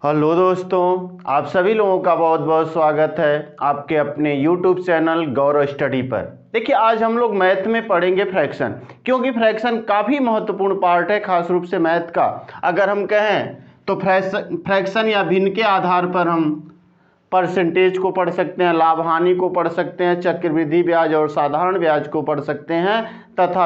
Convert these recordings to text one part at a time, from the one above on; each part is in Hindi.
हेलो दोस्तों, आप सभी लोगों का बहुत बहुत स्वागत है आपके अपने YouTube चैनल गौरव स्टडी पर। देखिए, आज हम लोग मैथ में पढ़ेंगे फ्रैक्शन, क्योंकि फ्रैक्शन काफ़ी महत्वपूर्ण पार्ट है, खास रूप से मैथ का। अगर हम कहें तो फ्रैक्शन या भिन्न के आधार पर हम परसेंटेज को पढ़ सकते हैं, लाभ हानि को पढ़ सकते हैं, चक्रवृद्धि ब्याज और साधारण ब्याज को पढ़ सकते हैं, तथा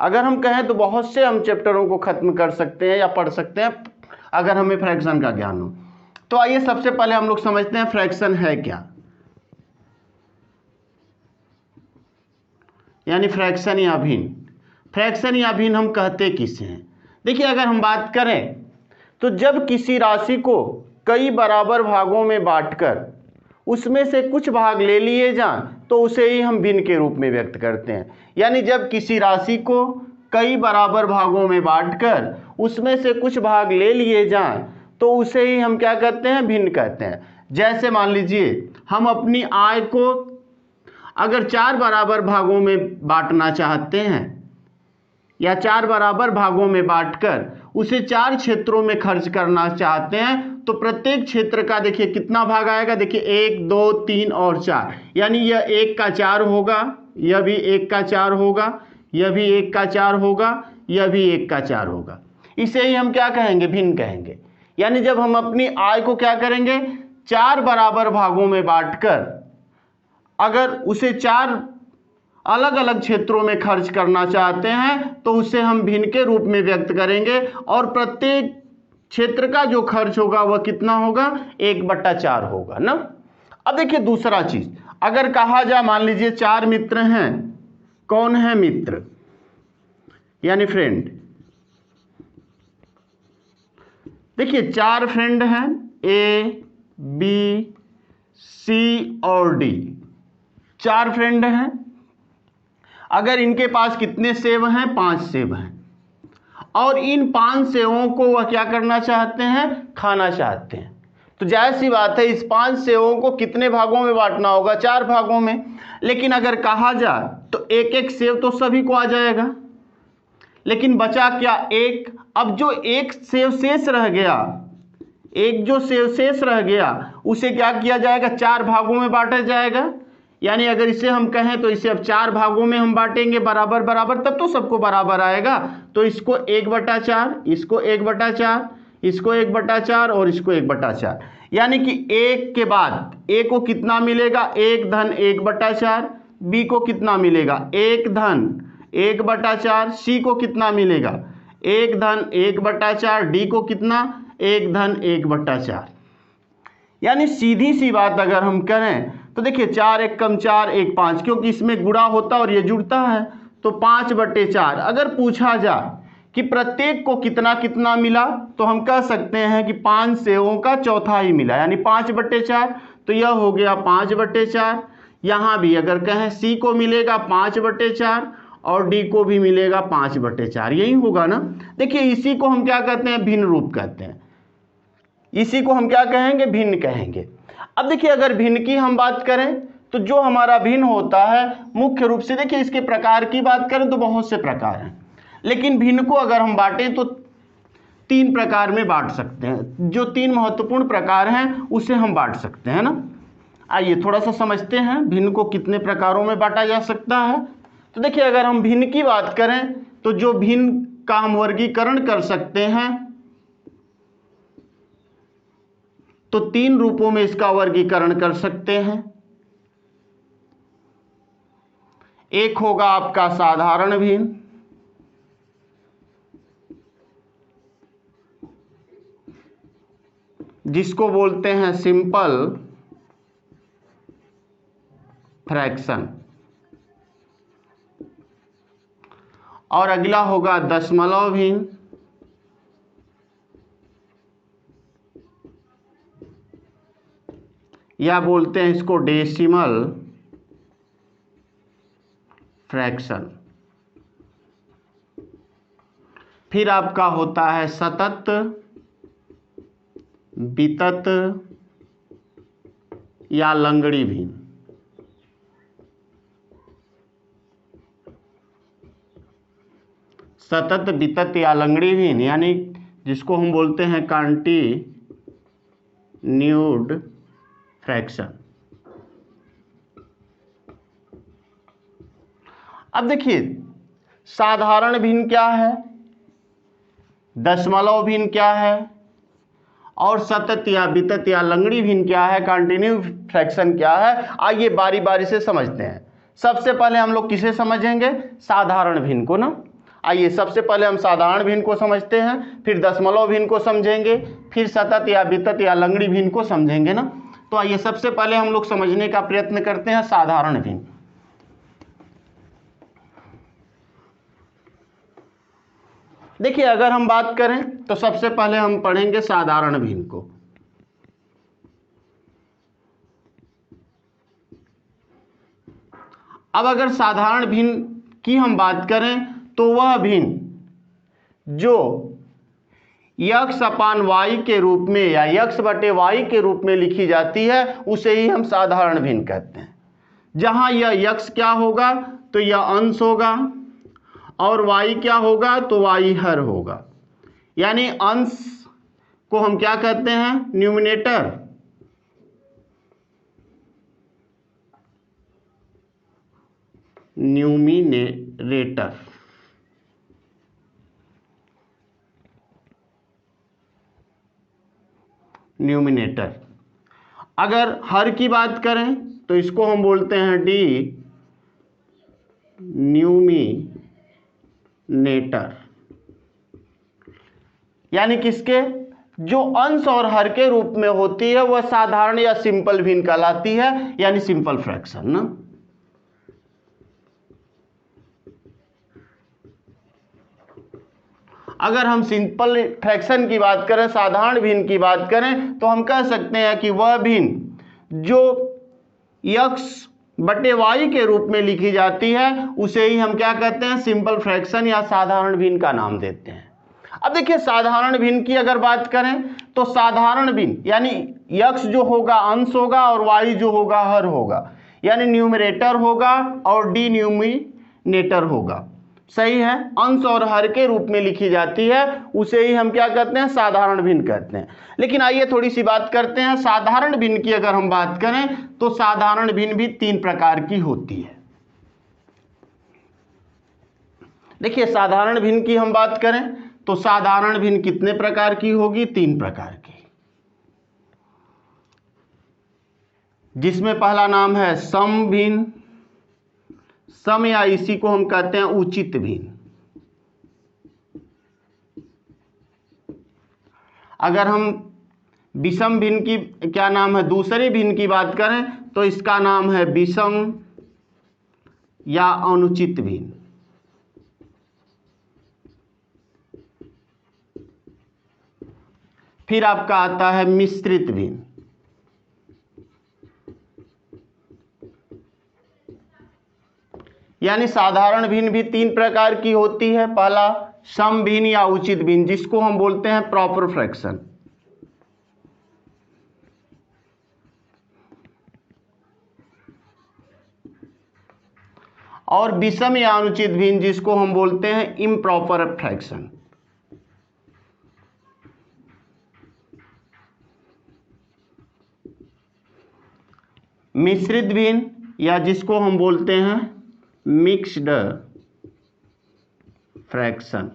अगर हम कहें तो बहुत से हम चैप्टरों को खत्म कर सकते हैं या पढ़ सकते हैं अगर हमें फ्रैक्शन का ज्ञान हो। तो आइए सबसे पहले हम लोग समझते हैं फ्रैक्शन है क्या, यानी फ्रैक्शन या भिन्न। फ्रैक्शन या भिन्न हम कहते किसे हैं? देखिए, अगर हम बात करें तो जब किसी राशि को कई बराबर भागों में बांटकर उसमें से कुछ भाग ले लिए जाएं तो उसे ही हम भिन्न के रूप में व्यक्त करते हैं। यानी जब किसी राशि को कई बराबर भागों में बांटकर उसमें से कुछ भाग ले लिए जाएं तो उसे ही हम क्या कहते हैं? भिन्न कहते हैं। जैसे मान लीजिए हम अपनी आय को अगर 4 बराबर भागों में बांटना चाहते हैं या 4 बराबर भागों में बांटकर उसे 4 क्षेत्रों में खर्च करना चाहते हैं तो प्रत्येक क्षेत्र का देखिए कितना भाग आएगा। देखिए 1, 2, 3 और 4, यानी यह 1 का 4 होगा, यह भी 1 का 4 होगा, यह भी 1 का 4 होगा, यह भी 1 का 4 होगा। इसे ही हम क्या कहेंगे? भिन्न कहेंगे। यानी जब हम अपनी आय को क्या करेंगे? 4 बराबर भागों में बांटकर अगर उसे 4 अलग अलग क्षेत्रों में खर्च करना चाहते हैं तो उसे हम भिन्न के रूप में व्यक्त करेंगे, और प्रत्येक क्षेत्र का जो खर्च होगा वह कितना होगा? 1/4 होगा ना। अब देखिए दूसरा चीज, अगर कहा जाए मान लीजिए 4 मित्र हैं। कौन है मित्र? यानी फ्रेंड। देखिए 4 फ्रेंड हैं, ए, बी, सी और डी। 4 फ्रेंड हैं। अगर इनके पास कितने सेब हैं? 5 सेब हैं, और इन 5 सेबों को वह क्या करना चाहते हैं? खाना चाहते हैं। तो जाहिर सी बात है इस 5 सेबों को कितने भागों में बांटना होगा? 4 भागों में। लेकिन अगर कहा जाए तो एक एक सेब तो सभी को आ जाएगा, लेकिन बचा क्या? एक। अब जो एक सेब शेष रह गया, एक जो सेब शेष रह गया उसे क्या किया जाएगा? 4 भागों में बांटा जाएगा। यानी अगर इसे हम कहें तो इसे अब 4 भागों में हम बांटेंगे बराबर बराबर, तब तो सबको बराबर आएगा। तो इसको 1/4, इसको 1/4, इसको 1/4 और इसको 1/4। यानी कि एक के बाद ए को कितना मिलेगा? 1 धन 1/4। बी को कितना मिलेगा? 1 धन 1/4। सी को कितना मिलेगा? 1 धन 1/4। डी को कितना? 1 धन 1/4। यानी सीधी सी बात अगर हम करें तो देखिए 4 1 कम 4 1 5, क्योंकि इसमें गुणा होता और ये जुड़ता है, तो 5/4। अगर पूछा जाए कि प्रत्येक को कितना कितना मिला तो हम कह सकते हैं कि 5 सेबों का चौथाई मिला, यानी 5/4। तो यह हो गया 5/4। यहाँ भी अगर कहें सी को मिलेगा 5/4 और डी को भी मिलेगा 5/4, यही होगा ना। देखिए इसी को हम क्या कहते हैं? भिन्न रूप कहते हैं। इसी को हम क्या कहेंगे? भिन्न कहेंगे। अब देखिए अगर भिन्न की हम बात करें तो जो हमारा भिन्न होता है मुख्य रूप से, देखिए इसके प्रकार की बात करें तो बहुत से प्रकार हैं, लेकिन भिन्न को अगर हम बांटें तो 3 प्रकार में बांट सकते हैं। जो 3 महत्वपूर्ण प्रकार हैं उसे हम बांट सकते हैं ना। आइए थोड़ा सा समझते हैं भिन्न को कितने प्रकारों में बांटा जा सकता है। तो देखिए अगर हम भिन्न की बात करें तो जो भिन्न का हम वर्गीकरण कर सकते हैं तो 3 रूपों में इसका वर्गीकरण कर सकते हैं। एक होगा आपका साधारण भिन्न, जिसको बोलते हैं सिंपल फ्रैक्शन, और अगला होगा दशमलव भिन्न, या बोलते हैं इसको डेसिमल फ्रैक्शन। फिर आपका होता है सतत, वितत या लंगड़ी भिन्न। सतत, वितत या लंगड़ी भिन्न, यानी जिसको हम बोलते हैं कांटी न्यूड फ्रैक्शन। अब देखिए साधारण भिन्न क्या है, दशमलव भिन्न क्या है, और सतत या वितत या लंगड़ी भिन्न क्या है, कंटिन्यू फ्रैक्शन क्या है। आइए बारी बारी से समझते हैं। सबसे पहले हम लोग किसे समझेंगे, साधारण भिन्न को ना। आइए सबसे पहले हम साधारण भिन्न को समझते हैं, फिर दशमलव भिन्न को समझेंगे, फिर सतत या वितत या लंगड़ी भिन्न को समझेंगे ना। तो आइए सबसे पहले हम लोग समझने का प्रयत्न करते हैं साधारण भिन्न। देखिए अगर हम बात करें तो सबसे पहले हम पढ़ेंगे साधारण भिन्न को। अब अगर साधारण भिन्न की हम बात करें तो वह भिन्न जो यक्स अपान वाई के रूप में या यक्स बटे वाई के रूप में लिखी जाती है उसे ही हम साधारण भिन्न कहते हैं। जहां यह यक्स क्या होगा तो यह अंश होगा, और वाई क्या होगा तो वाई हर होगा। यानी अंश को हम क्या कहते हैं, न्यूमिनेटर, न्यूमिनेटर। न्यूमिनेटर। अगर हर की बात करें तो इसको हम बोलते हैं डी न्यूमिनेटर। यानी किसके, जो अंश और हर के रूप में होती है वह साधारण या सिंपल भिन्न कहलाती है, यानी सिंपल फ्रैक्शन ना। अगर हम सिंपल फ्रैक्शन की बात करें, साधारण भिन्न की बात करें, तो हम कह सकते हैं कि वह भिन्न जो यक्स बटे वाई के रूप में लिखी जाती है उसे ही हम क्या कहते हैं, सिंपल फ्रैक्शन या साधारण भिन्न का नाम देते हैं। अब देखिए साधारण भिन्न की अगर बात करें तो साधारण भिन्न यानी यक्स जो होगा अंश होगा और वाई जो होगा हर होगा, यानी न्यूमरेटर होगा और डिनोमिनेटर होगा। सही है, अंश और हर के रूप में लिखी जाती है उसे ही हम क्या कहते हैं, साधारण भिन्न कहते हैं। लेकिन आइए थोड़ी सी बात करते हैं साधारण भिन्न की। अगर हम बात करें तो साधारण भिन्न भी 3 प्रकार की होती है। देखिए साधारण भिन्न की हम बात करें तो साधारण भिन्न कितने प्रकार की होगी, 3 प्रकार की, जिसमें पहला नाम है सम भिन्न, सम या इसी को हम कहते हैं उचित भिन्न। अगर हम विषम भिन्न की क्या नाम है, दूसरे भिन्न की बात करें तो इसका नाम है विषम या अनुचित भिन्न। फिर आपका आता है मिश्रित भिन्न। यानी साधारण भिन्न भी 3 प्रकार की होती है। पहला सम भिन्न या उचित भिन्न, जिसको हम बोलते हैं प्रॉपर फ्रैक्शन, और विषम या अनुचित भिन्न जिसको हम बोलते हैं इम्प्रॉपर फ्रैक्शन। मिश्रित भिन्न या जिसको हम बोलते हैं मिक्स्ड फ्रैक्शन।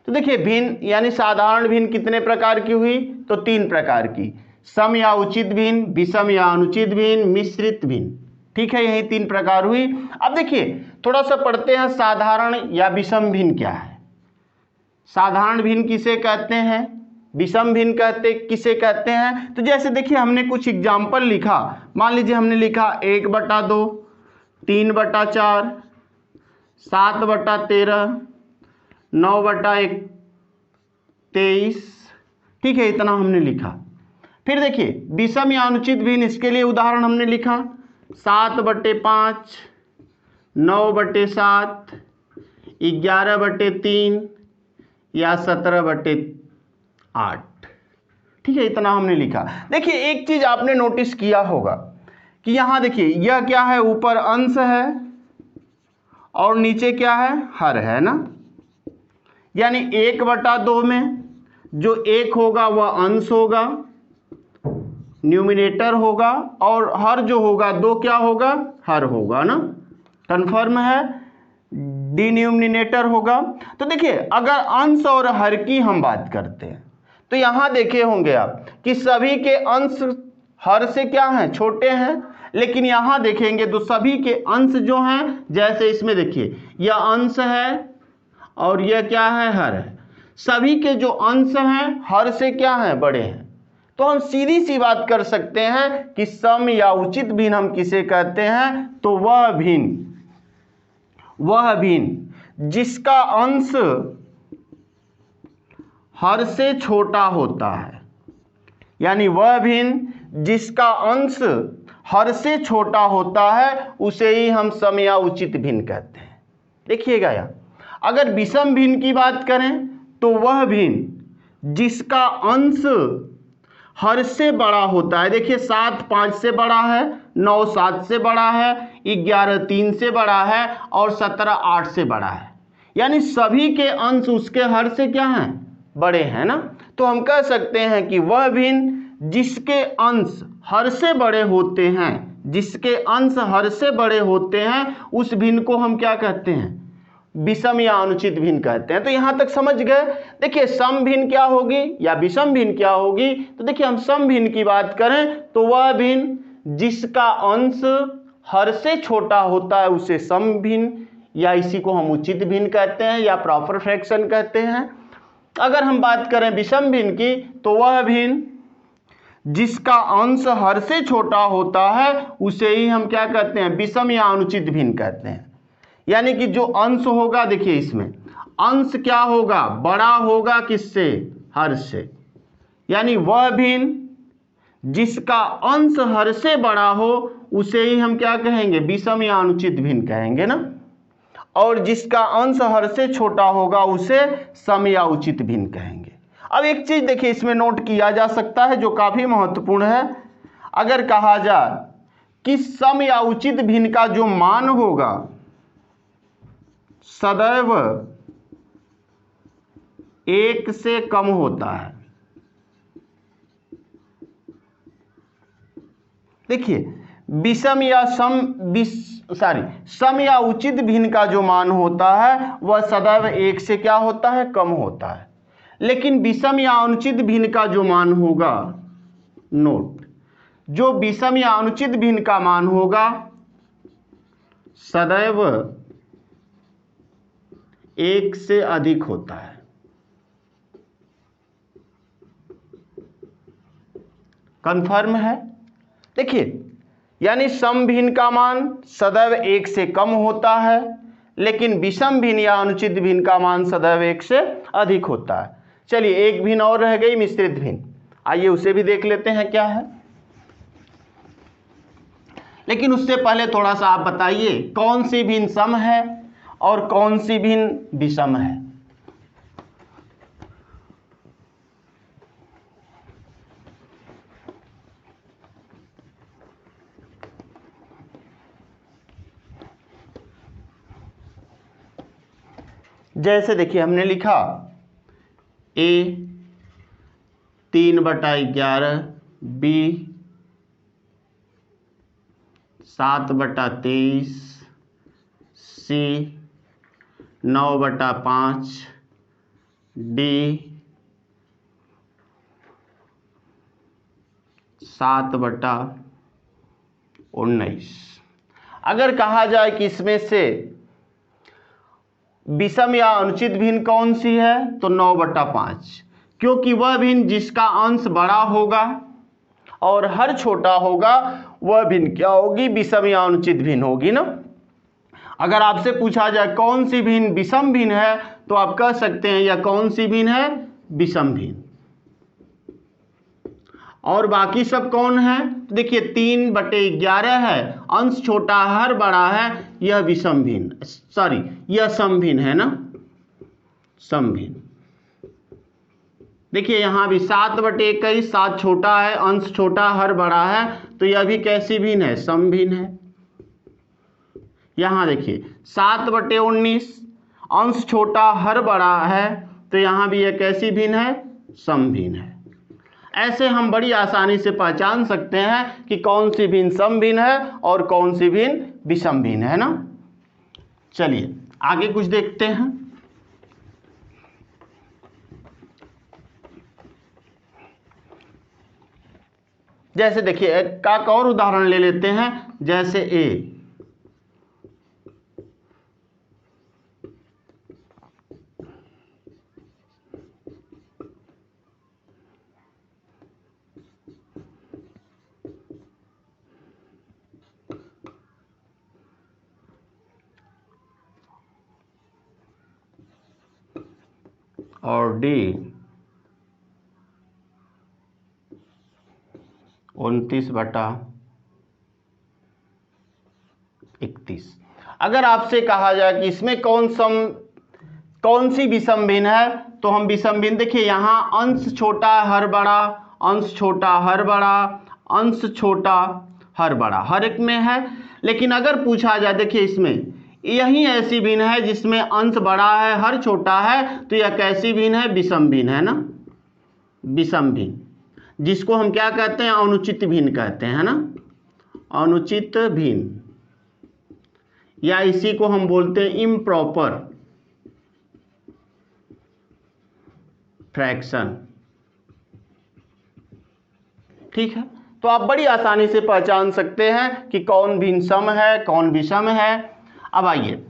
तो देखिए भिन्न यानी साधारण भिन्न कितने प्रकार की हुई, तो 3 प्रकार की, सम या उचित भिन्न, विषम या अनुचित भिन्न, मिश्रित भिन्न। ठीक है, यही 3 प्रकार हुई। अब देखिए थोड़ा सा पढ़ते हैं साधारण या विषम भिन्न क्या है। साधारण भिन्न किसे कहते हैं, विषम भिन्न किसे कहते हैं। तो जैसे देखिए हमने कुछ एग्जाम्पल लिखा, मान लीजिए हमने लिखा 1/2, 3/4, 7/13, 9/23। ठीक है, इतना हमने लिखा। फिर देखिए विषम या अनुचित भिन्न, इसके लिए उदाहरण हमने लिखा 7/5, 9/7, 11/3 या 17/8। ठीक है, इतना हमने लिखा। देखिए एक चीज आपने नोटिस किया होगा कि यहां देखिए यह क्या है, ऊपर अंश है और नीचे क्या है, हर है ना। यानी 1/2 में जो 1 होगा वह अंश होगा, न्यूमिनेटर होगा, और हर जो होगा 2 क्या होगा, हर होगा ना, कन्फर्म है, डिनोमिनेटर होगा। तो देखिए अगर अंश और हर की हम बात करते हैं तो यहां देखे होंगे आप कि सभी के अंश हर से क्या हैं, छोटे हैं, लेकिन यहां देखेंगे तो सभी के अंश जो हैं, जैसे इसमें देखिए यह अंश है और यह क्या है, हर है, सभी के जो अंश हैं हर से क्या हैं, बड़े हैं। तो हम सीधी सी बात कर सकते हैं कि सम या उचित भिन्न हम किसे कहते हैं, तो वह भिन्न जिसका अंश हर से छोटा होता है, यानी वह भिन्न जिसका अंश हर से छोटा होता है उसे ही हम सम या उचित भिन्न कहते हैं। देखिएगा यार, अगर विषम भिन्न की बात करें तो वह भिन्न जिसका अंश हर से बड़ा होता है। देखिए 7 5 से बड़ा है, 9 7 से बड़ा है, 11 3 से बड़ा है और 17 8 से बड़ा है, यानी सभी के अंश उसके हर से क्या हैं, बड़े हैं ना। तो हम कह सकते हैं कि वह भिन्न जिसके अंश हर से बड़े होते हैं, जिसके अंश हर से बड़े होते हैं, उस भिन्न को हम क्या कहते हैं, विषम या अनुचित भिन्न कहते हैं। तो यहां तक समझ गए। देखिए सम भिन्न क्या होगी या विषम भिन्न क्या होगी, तो देखिए हम सम भिन्न की बात करें तो वह भिन्न जिसका अंश हर से छोटा होता है उसे सम भिन्न या इसी को हम उचित भिन्न कहते हैं या प्रॉपर फ्रैक्शन कहते हैं। अगर हम बात करें विषम भिन्न की तो वह भिन्न जिसका अंश हर से छोटा होता है उसे ही हम क्या कहते हैं, विषम या अनुचित भिन्न कहते हैं। यानी कि जो अंश होगा, देखिए इसमें अंश क्या होगा, बड़ा होगा किससे, हर से, यानी वह भिन्न जिसका अंश हर से बड़ा हो उसे ही हम क्या कहेंगे, विषम या अनुचित भिन्न कहेंगे ना, और जिसका अंश हर से छोटा होगा उसे सम या उचित भिन्न कहेंगे। अब एक चीज देखिए इसमें नोट किया जा सकता है जो काफी महत्वपूर्ण है। अगर कहा जाए कि सम या उचित भिन्न का जो मान होगा सदैव 1 से कम होता है। देखिए विषम या सम या उचित भिन्न का जो मान होता है वह सदैव 1 से क्या होता है, कम होता है। लेकिन विषम या अनुचित भिन्न का जो मान होगा, नोट, जो विषम या अनुचित भिन्न का मान होगा सदैव 1 से अधिक होता है। कंफर्म है। देखिए यानी सम भिन्न का मान सदैव 1 से कम होता है, लेकिन विषम भिन्न या अनुचित भिन्न का मान सदैव 1 से अधिक होता है। चलिए एक भिन्न और रह गई, मिश्रित भिन्न, आइए उसे भी देख लेते हैं क्या है। लेकिन उससे पहले थोड़ा सा आप बताइए कौन सी भिन्न सम है और कौन सी भिन्न विषम है। जैसे देखिए हमने लिखा A 3/11, B 7/23, C 9/5, D 7/19। अगर कहा जाए कि इसमें से विषम या अनुचित भिन्न कौन सी है, तो 9/5, क्योंकि वह भिन्न जिसका अंश बड़ा होगा और हर छोटा होगा वह भिन्न क्या होगी, विषम या अनुचित भिन्न होगी ना। अगर आपसे पूछा जाए कौन सी भिन्न विषम भिन्न है तो आप कह सकते हैं यह कौन सी भिन्न है, विषम भिन्न। और बाकी सब कौन है, तो देखिए 3/11 है, अंश छोटा हर बड़ा है, यह विषम भिन्न, सॉरी यह सम भिन्न है ना, सम भिन्न। देखिए यहां भी 7/21, 7 छोटा है, अंश छोटा हर बड़ा है, तो यह भी कैसी भिन्न है, सम भिन्न है। यहां देखिए 7/19, अंश छोटा हर बड़ा है, तो यहां भी यह कैसी भिन्न है, सम भिन्न है। ऐसे हम बड़ी आसानी से पहचान सकते हैं कि कौन सी भिन्न सम भिन्न है और कौन सी भिन्न विषम भिन्न है ना। चलिए आगे कुछ देखते हैं। जैसे देखिए एक और उदाहरण ले लेते हैं, जैसे ए और डी 29/31। अगर आपसे कहा जाए कि इसमें कौन सी विषम भिन्न है, तो हम विषम भिन्न देखिए यहाँ अंश छोटा हर बड़ा, अंश छोटा हर बड़ा, अंश छोटा हर बड़ा हर एक में है। लेकिन अगर पूछा जाए देखिए इसमें यही ऐसी भिन्न है जिसमें अंश बड़ा है हर छोटा है, तो यह कैसी भिन्न है? विषम भिन्न है ना, विषम भिन्न, जिसको हम क्या कहते हैं? अनुचित भिन्न कहते हैं ना, अनुचित भिन्न, या इसी को हम बोलते हैं इम्प्रॉपर फ्रैक्शन। ठीक है, तो आप बड़ी आसानी से पहचान सकते हैं कि कौन भिन्न सम है कौन विषम है। अब आइए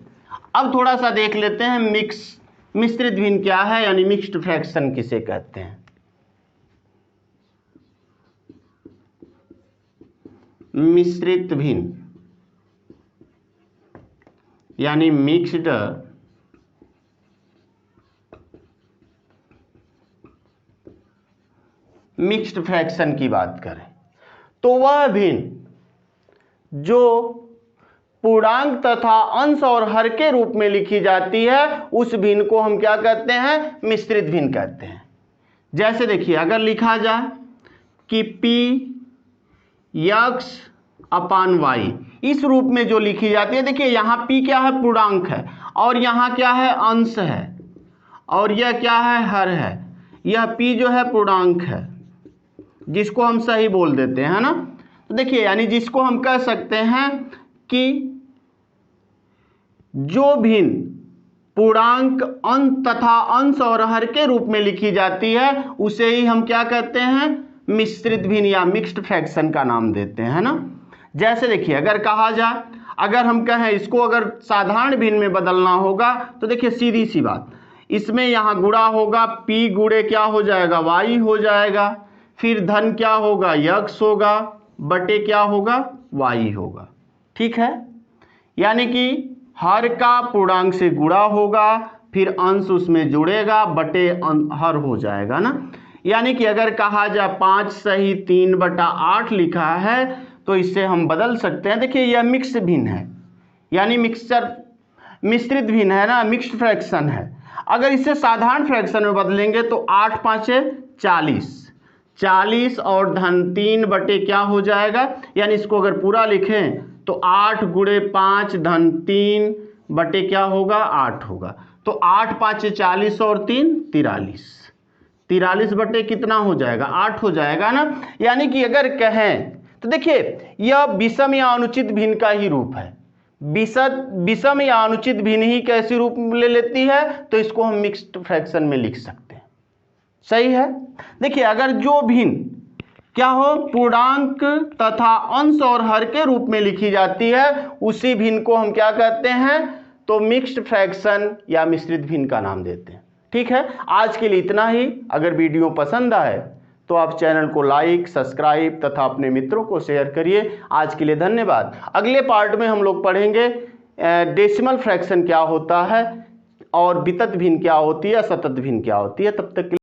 अब थोड़ा सा देख लेते हैं मिश्रित भिन्न क्या है, यानी मिक्स्ड फ्रैक्शन किसे कहते हैं। मिश्रित भिन्न यानी मिक्स्ड फ्रैक्शन की बात करें तो वह भिन्न जो पूर्णांक तथा अंश और हर के रूप में लिखी जाती है, उस भिन्न को हम क्या कहते हैं? मिश्रित भिन्न कहते हैं। जैसे देखिए अगर लिखा जाए कि p(x/y) इस रूप में जो लिखी जाती है, देखिए यहाँ p क्या है? पूर्णांक है, और यहाँ क्या है? अंश है, और यह क्या है? हर है। यह p जो है पूर्णांक है, जिसको हम सही बोल देते हैं ना। तो देखिए यानी जिसको हम कह सकते हैं कि जो भिन्न पूर्णांक तथा अंश और हर के रूप में लिखी जाती है, उसे ही हम क्या कहते हैं? मिश्रित भिन्न या मिक्स्ड फ्रैक्शन का नाम देते हैं ना। जैसे देखिए अगर कहा जाए, अगर हम कहें इसको अगर साधारण भिन्न में बदलना होगा, तो देखिए सीधी सी बात, इसमें यहाँ गुणा होगा, p गुणे क्या हो जाएगा? y हो जाएगा, फिर धन क्या होगा? x होगा, बटे क्या होगा? y होगा। ठीक है, यानी कि हर का पूर्णांक से गुणा होगा, फिर अंश उसमें जुड़ेगा, बटे हर हो जाएगा ना। यानी कि अगर कहा जाए 5 सही 3/8 लिखा है, तो इससे हम बदल सकते हैं। देखिए यह मिक्स भिन्न है, यानी मिश्रित भिन्न है ना, मिक्स्ड फ्रैक्शन है। अगर इसे साधारण फ्रैक्शन में बदलेंगे तो 8 5 40 और धन 3 बटे क्या हो जाएगा? यानी इसको अगर पूरा लिखें तो 8 गुणे 5 धन 3 बटे क्या होगा? 8 होगा। तो 8 5 40 और 3 43 बटे कितना हो जाएगा? 8 हो जाएगा ना। यानी कि अगर कहें तो देखिए यह विषम या अनुचित भिन्न का ही रूप है। विषम या अनुचित भिन्न ही कैसी रूप ले लेती है? तो इसको हम मिक्स्ड फ्रैक्शन में लिख सकते हैं। सही है। देखिए अगर जो भिन्न क्या हो? पूर्णांक तथा अंश और हर के रूप में लिखी जाती है, उसी भिन्न को हम क्या कहते हैं? तो मिक्स्ड फ्रैक्शन या मिश्रित भिन्न का नाम देते हैं। ठीक है, आज के लिए इतना ही। अगर वीडियो पसंद आए तो आप चैनल को लाइक, सब्सक्राइब तथा अपने मित्रों को शेयर करिए। आज के लिए धन्यवाद। अगले पार्ट में हम लोग पढ़ेंगे डेसिमल फ्रैक्शन क्या होता है, और वितत भिन्न क्या होती है, सतत भिन्न क्या होती है। तब तक